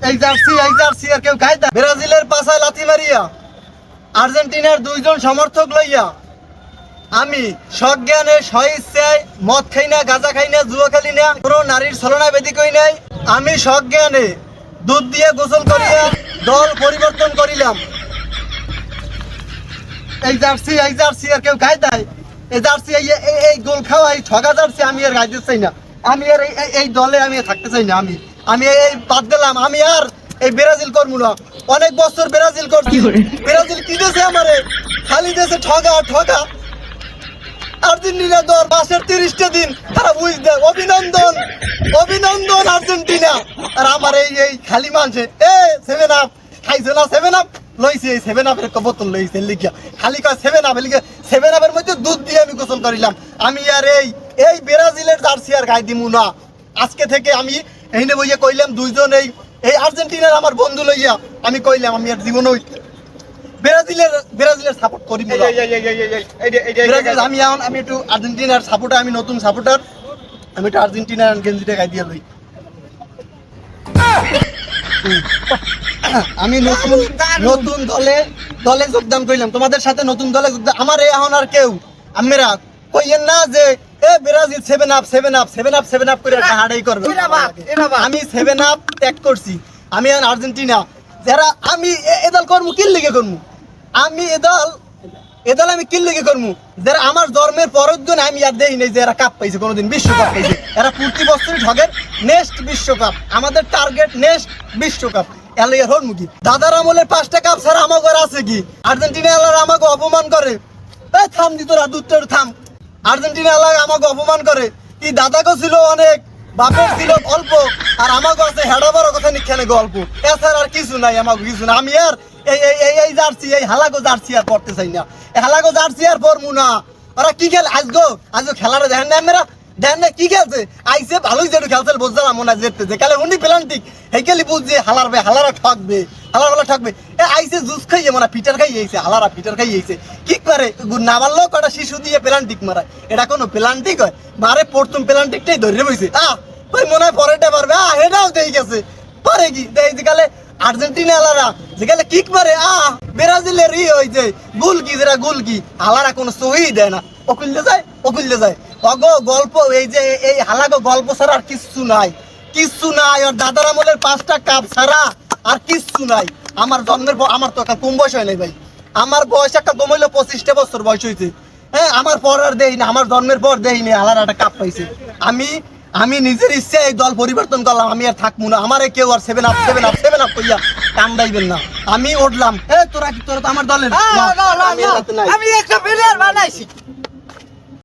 এই জার্সি আর কেউ খায় না। ব্রাজিলের পাশায় লাথি মারিয়া আর্জেন্টিনার দুইজন সমর্থক লইয়া আমি সজ্ঞানে স্বইচ্ছায় মদ খাই না, গাঁজা খাই না, জুয়া খেলি না, কোনো নারীর ছলনা বেদি কই নাই। আমি সজ্ঞানে দুধ দিয়ে গোসল করিয়া দল পরিবর্তন করিলাম। এই জার্সি আর কেউ খায় নাই। এই জার্সি এই গোল খাওয়া এই ঠগা জার্সি আমি আর গাইতে চাই না। আমি আর এই দলে আমি থাকতে চাই না। আমি এই বাদ দিলাম। আমি আর এই ব্রাজিল করবো না। অনেক বছর ব্রাজিল করছি। ব্রাজিল কি দিয়েছে আমারে? খালি দিয়েছে ঠগা। আর্জেন্টিনা দল মাসের 30টা দিন তারা বুঝ দেয়। অভিনন্দন আর্জেন্টিনা। আর আমার এই খালি মানছে সেভেন আপ খাইছে না, সেভেন আপ লইছে, এই সেভেন আপের বোতল লইছে লিখিয়া খালি কয় সেভেন আপ লিখে। সেভেন আপের মধ্যে দুধ দিয়ে আমি গোসল করিলাম। আমি আর এই ব্রাজিলের জার্সি আর গাই দিমু না। আজকে থেকে আমি এইনে বইয়া কইলাম, দুইজন এই আর্জেন্টিনার আমার বন্ধু লইয়া আমি কইলাম আমি আর জীবন ব্রাজিলের সাপোর্ট করি। আমি একটু আর্জেন্টিনার সাপোর্টার, আমি নতুন সাপোর্টার। আমি একটু আর্জেন্টিনার গেঞ্জিটা গাই দিয়ে লই। আমি নতুন দলে যোগদান করলাম, তোমাদের সাথে নতুন দলে যোগদান। আমার এখন আর কেউ আমরা কইয়েন না যে ব্রাজিল সেভেন আপ করে হাড়াই করবে। আমি সেভেন আপ ত্যাগ করছি। আমি এখন আর্জেন্টিনা। যারা আমি এ দল করবো কি লিগে করবো? আমি এ দল আমি কি লিগে করবো? যারা আমার জন্মের পরের দিন আমি আর দেই নাই যে এরা কাপ পাইছে, কোনোদিন বিশ্বকাপ পাইছে। এরা প্রতি বছরই ঠগের। নেক্সট বিশ্বকাপ আমাদের টার্গেট, নেক্সট বিশ্বকাপ। এলাইয়ার হর মুখী দাদার আমলের 5টা কাপ ছাড়া আমাকে আছে কি? আর্জেন্টিনা এলার আমাকে অপমান করে। থাম দি তোরা, দুধটা থাম। আর্জেন্টিনা এলাকা আমাকে অপমান করে। কি দাদাকে ছিল অনেক, বাপের ছিল অল্প, আর আমাকে আছে হেডা বড় কথা নিখানে গল্প। এছাড়া আর কিছু নাই, আমাকে কিছু না। আমি আর এই জার্সি, এই হালাগো জার্সি আর পড়তে চাই না। হালাগো জার্সি আর পরমু না। ওরা কি খেলে আজগো খেলাটা দেখেন না? মেয়েরা দেখেন না কি খেলছে? আইসে ভালোই যেটু খেলছে বুঝলাম মনে হয় যেতে যে খেলে উনি পেলান্টিক হেকেলি বুঝছে হালারা ঠকবে। আইসে জুস খাইয়ে মানে পিটার খাইয়েছে, হালারা পিটার খাইয়েছে। কি করে না মারলেও কটা শিশু দিয়ে পেলান্টিক মারায়। এটা কোনো পেলান্টিক হয়? মারে প্রথম পেলান্টিকটাই ধরে বইছে। ওই মনে হয় পরেরটা পারবে। এটাও দেই গেছে পারে কি দেয় যেখানে আর্জেন্টিনা এলারা যেখানে কিক মারে। ব্রাজিলের হয়েছে গুলকি, যেটা গুলকি হালারা কোনো সহি দেয় না। অকুলতে যায় অগো গল্প। এই যে এই হালাগো গল্প ছাড়া আর কিচ্ছু নাই। ওর দাদার আমলের 5টা কাপ ছাড়া আর কিচ্ছু নাই। আমার জন্মের পর আমার তো কম বয়স হয় নাই ভাই। আমার বয়স একটা কম হইলো 25টা বছর বয়স হয়েছে। আমার পর আর দেই না, আমার জন্মের পর দেই না। হালার একটা কাপ পাইছে। আমি নিজের ইচ্ছে এই দল পরিবর্তন করলাম। আমি আর থাকবো না। আমারে কেউ আর সেভেন আপ কইয়া কান্দাইবেন না। আমি উঠলাম। তোরা তো আমার দলের। আমি একটা প্লেয়ার বানাইছি।